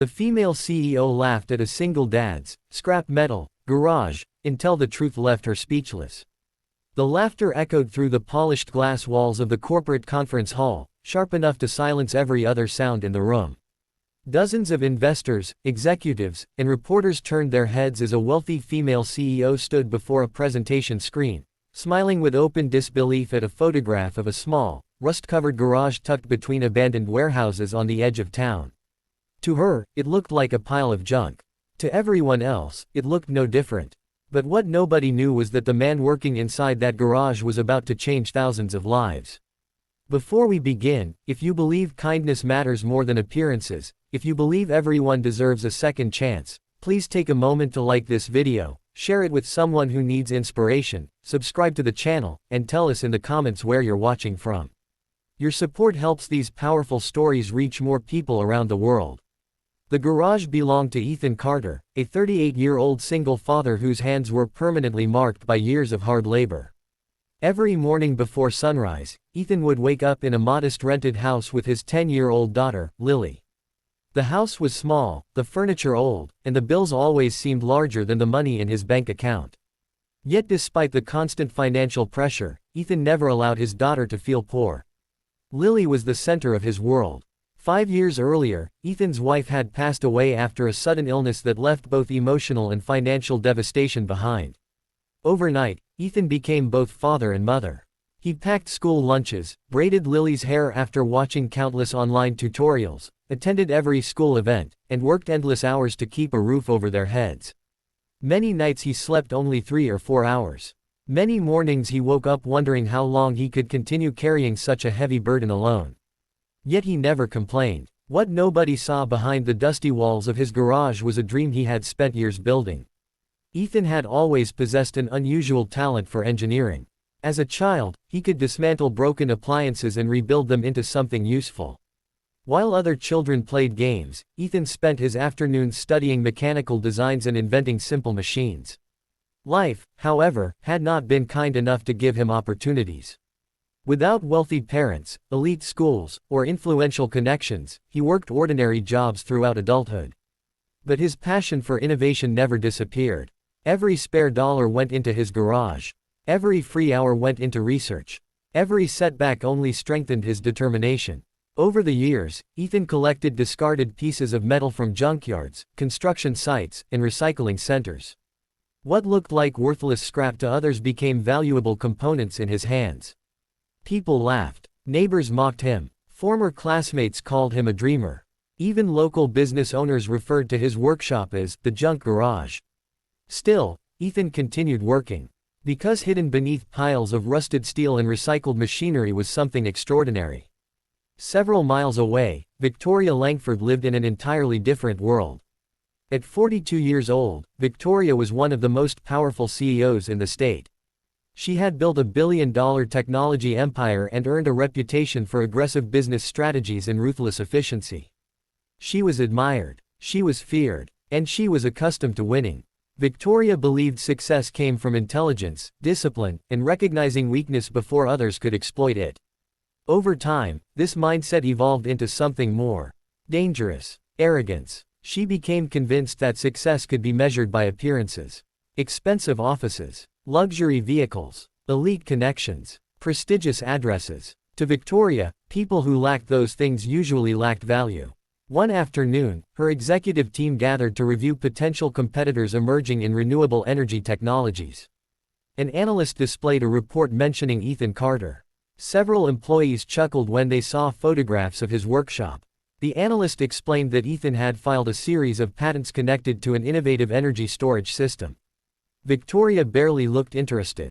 The female CEO laughed at a single dad's scrap metal garage until the truth left her speechless. The laughter echoed through the polished glass walls of the corporate conference hall, sharp enough to silence every other sound in the room. Dozens of investors, executives, and reporters turned their heads as a wealthy female CEO stood before a presentation screen, smiling with open disbelief at a photograph of a small, rust-covered garage tucked between abandoned warehouses on the edge of town. To her, it looked like a pile of junk. To everyone else, it looked no different. But what nobody knew was that the man working inside that garage was about to change thousands of lives. Before we begin, if you believe kindness matters more than appearances, if you believe everyone deserves a second chance, please take a moment to like this video, share it with someone who needs inspiration, subscribe to the channel, and tell us in the comments where you're watching from. Your support helps these powerful stories reach more people around the world. The garage belonged to Ethan Carter, a 38-year-old single father whose hands were permanently marked by years of hard labor. Every morning before sunrise, Ethan would wake up in a modest rented house with his 10-year-old daughter, Lily. The house was small, the furniture old, and the bills always seemed larger than the money in his bank account. Yet despite the constant financial pressure, Ethan never allowed his daughter to feel poor. Lily was the center of his world. 5 years earlier, Ethan's wife had passed away after a sudden illness that left both emotional and financial devastation behind. Overnight, Ethan became both father and mother. He packed school lunches, braided Lily's hair after watching countless online tutorials, attended every school event, and worked endless hours to keep a roof over their heads. Many nights he slept only 3 or 4 hours. Many mornings he woke up wondering how long he could continue carrying such a heavy burden alone. Yet he never complained. What nobody saw behind the dusty walls of his garage was a dream he had spent years building. Ethan had always possessed an unusual talent for engineering. As a child, he could dismantle broken appliances and rebuild them into something useful. While other children played games, Ethan spent his afternoons studying mechanical designs and inventing simple machines. Life, however, had not been kind enough to give him opportunities. Without wealthy parents, elite schools, or influential connections, he worked ordinary jobs throughout adulthood. But his passion for innovation never disappeared. Every spare dollar went into his garage. Every free hour went into research. Every setback only strengthened his determination. Over the years, Ethan collected discarded pieces of metal from junkyards, construction sites, and recycling centers. What looked like worthless scrap to others became valuable components in his hands. People laughed. Neighbors mocked him. Former classmates called him a dreamer. Even local business owners referred to his workshop as the junk garage. Still, Ethan continued working. Because hidden beneath piles of rusted steel and recycled machinery was something extraordinary. Several miles away, Victoria Langford lived in an entirely different world. At 42 years old, Victoria was one of the most powerful CEOs in the state. She had built a billion-dollar technology empire and earned a reputation for aggressive business strategies and ruthless efficiency. She was admired, she was feared, and she was accustomed to winning. Victoria believed success came from intelligence, discipline, and recognizing weakness before others could exploit it. Over time, this mindset evolved into something more dangerous: arrogance. She became convinced that success could be measured by appearances. Expensive offices, luxury vehicles, elite connections, prestigious addresses. To Victoria, people who lacked those things usually lacked value. One afternoon, her executive team gathered to review potential competitors emerging in renewable energy technologies. An analyst displayed a report mentioning Ethan Carter. Several employees chuckled when they saw photographs of his workshop. The analyst explained that Ethan had filed a series of patents connected to an innovative energy storage system. Victoria barely looked interested.